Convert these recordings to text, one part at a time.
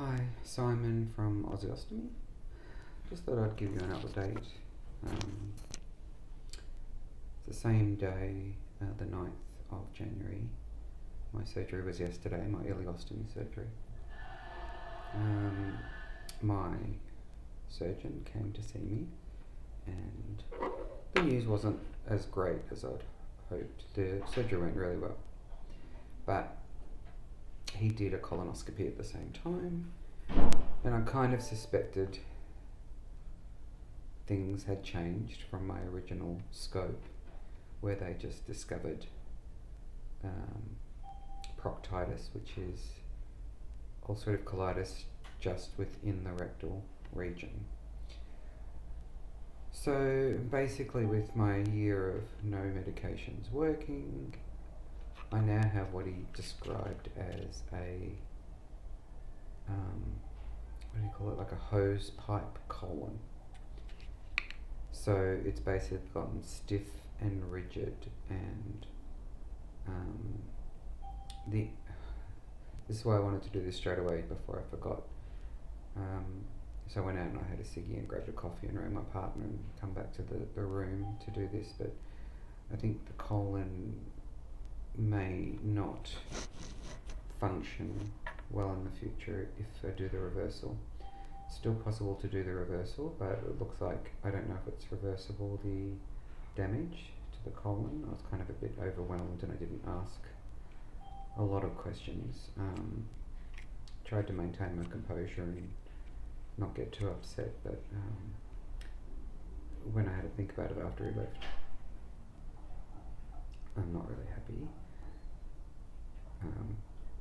Hi, Simon from Osteostomy. Just thought I'd give you an update. It's the same day, the 9th of January. My surgery was yesterday, my ileostomy surgery. My surgeon came to see me, and the news wasn't as great as I'd hoped. The surgery went really well, but he did a colonoscopy at the same time, and I kind of suspected things had changed from my original scope, where they just discovered proctitis, which is ulcerative colitis just within the rectal region. So basically, with my year of no medications working, I now have what he described as a like a hose pipe colon. So it's basically gotten stiff and rigid, and this is why I wanted to do this straight away before I forgot. So I went out and I had a ciggy and grabbed a coffee and rang my partner and come back to the room to do this, but I think the colon may not function well in the future if I do the reversal. It's still possible to do the reversal, but it looks like, I don't know if it's reversible, the damage to the colon. I was kind of a bit overwhelmed and I didn't ask a lot of questions. Tried to maintain my composure and not get too upset, but when I had to think about it after he left, I'm not really happy.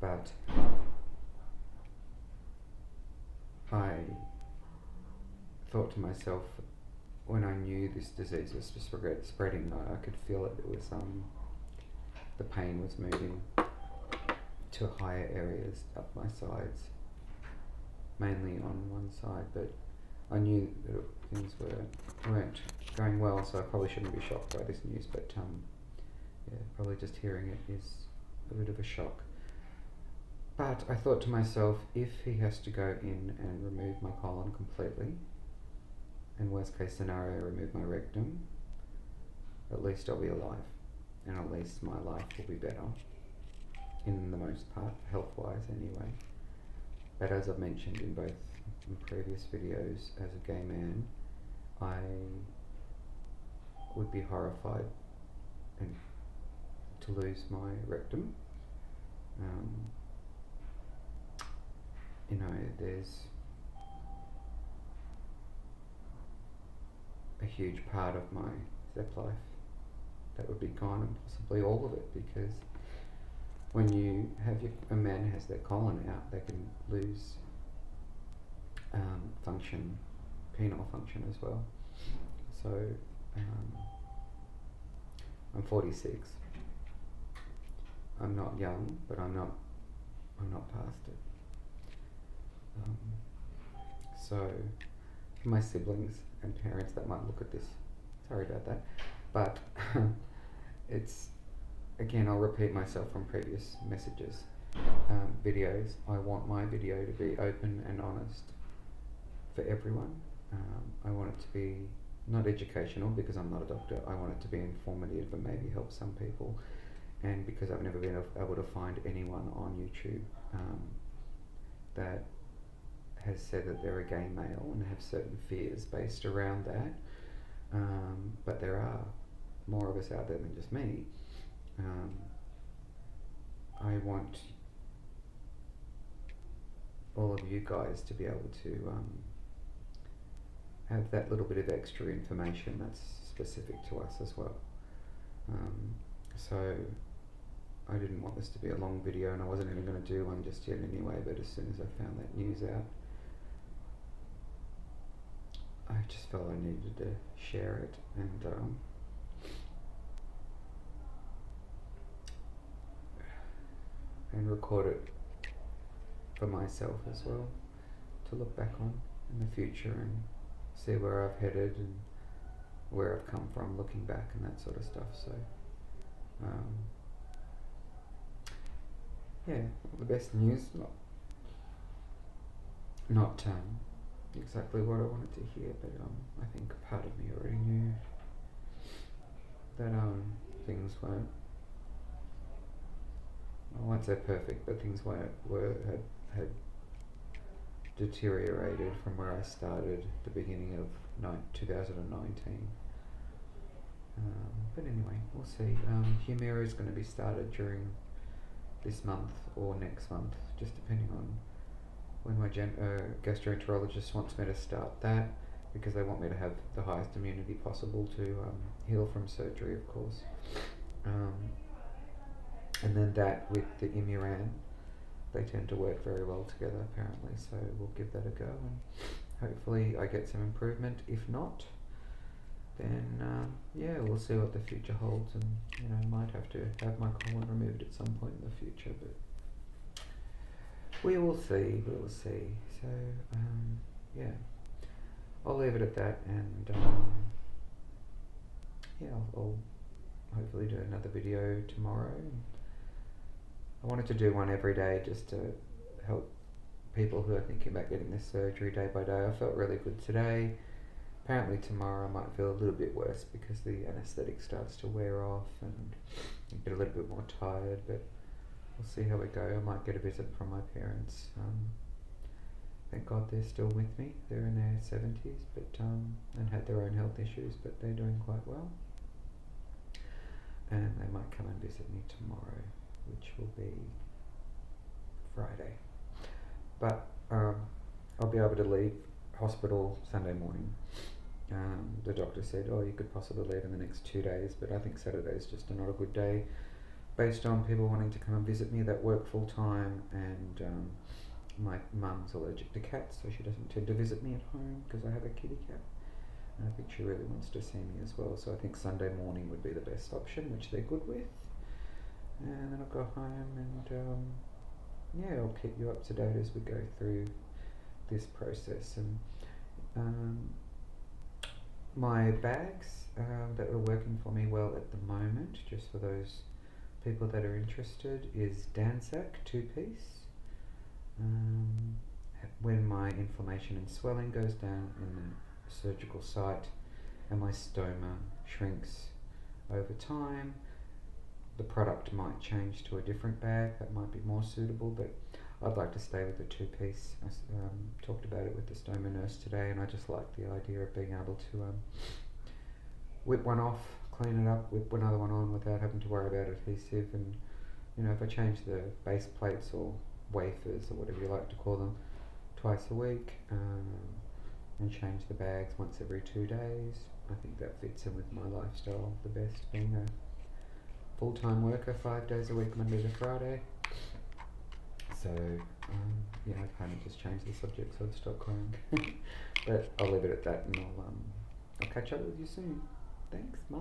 But I thought to myself, when I knew this disease was just spreading, I could feel it. It was the pain was moving to higher areas up my sides, mainly on one side, but I knew that things weren't going well, so I probably shouldn't be shocked by this news, but yeah, probably just hearing it is a bit of a shock. But I thought to myself, if he has to go in and remove my colon completely, and worst case scenario, remove my rectum, at least I'll be alive, and at least my life will be better, in the most part, health-wise anyway. But as I've mentioned in both previous videos, as a gay man, I would be horrified and to lose my rectum. There's a huge part of my ZEP life that would be gone, and possibly all of it, because when you have a man has their colon out, they can lose function, penile function as well. So I'm 46. I'm not young, but I'm not past it. So for my siblings and parents that might look at this, sorry about that, but it's, again, I'll repeat myself from previous messages, videos. I want my video to be open and honest for everyone. I want it to be not educational, because I'm not a doctor. I want it to be informative and maybe help some people, and because I've never been able to find anyone on YouTube that has said that they're a gay male and have certain fears based around that, but there are more of us out there than just me. I want all of you guys to be able to have that little bit of extra information that's specific to us as well. So I didn't want this to be a long video, and I wasn't even going to do one just yet anyway, but as soon as I found that news out, I just felt I needed to share it and record it for myself as well, to look back on in the future and see where I've headed and where I've come from looking back and that sort of stuff. So yeah, the best news, not exactly what I wanted to hear, but I think part of me already knew that things weren't, I won't say perfect, but things had deteriorated from where I started the beginning of 2019. But anyway, we'll see. Humira is going to be started during this month or next month, just depending on when my gastroenterologist wants me to start that, because they want me to have the highest immunity possible to heal from surgery, of course. And then that with the Imuran, they tend to work very well together apparently, so we'll give that a go and hopefully I get some improvement. If not, then yeah, we'll see what the future holds, and might have to have my colon removed at some point in the future, but we will see. So yeah, I'll leave it at that, and yeah, I'll hopefully do another video tomorrow. I wanted to do one every day just to help people who are thinking about getting this surgery day by day. I felt really good today. Apparently tomorrow I might feel a little bit worse because the anaesthetic starts to wear off and I get a little bit more tired, but we'll see how we go. I might get a visit from my parents. Thank God they're still with me. They're in their 70s, but and had their own health issues, but they're doing quite well. And they might come and visit me tomorrow, which will be Friday. But I'll be able to leave hospital Sunday morning. The doctor said, you could possibly leave in the next 2 days, but I think Saturday's just not a good day based on people wanting to come and visit me that work full time, and my mum's allergic to cats, so she doesn't tend to visit me at home because I have a kitty cat, and I think she really wants to see me as well, so I think Sunday morning would be the best option, which they're good with, and then I'll go home and yeah, I'll keep you up to date as we go through this process. And my bags that are working for me well at the moment, just for those people that are interested, is Dansac 2-piece. When my inflammation and swelling goes down in the surgical site and my stoma shrinks over time, the product might change to a different bag that might be more suitable, but I'd like to stay with the 2-piece. I talked about it with the stoma nurse today, and I just like the idea of being able to whip one off, clean it up, whip another one on without having to worry about adhesive. And if I change the base plates or wafers or whatever you like to call them twice a week, and change the bags once every 2 days, I think that fits in with my lifestyle the best, being a full-time worker 5 days a week, Monday to Friday. So yeah, I kind of just changed the subject so I'd stop crying. But I'll leave it at that, and I'll catch up with you soon. Thanks, bye.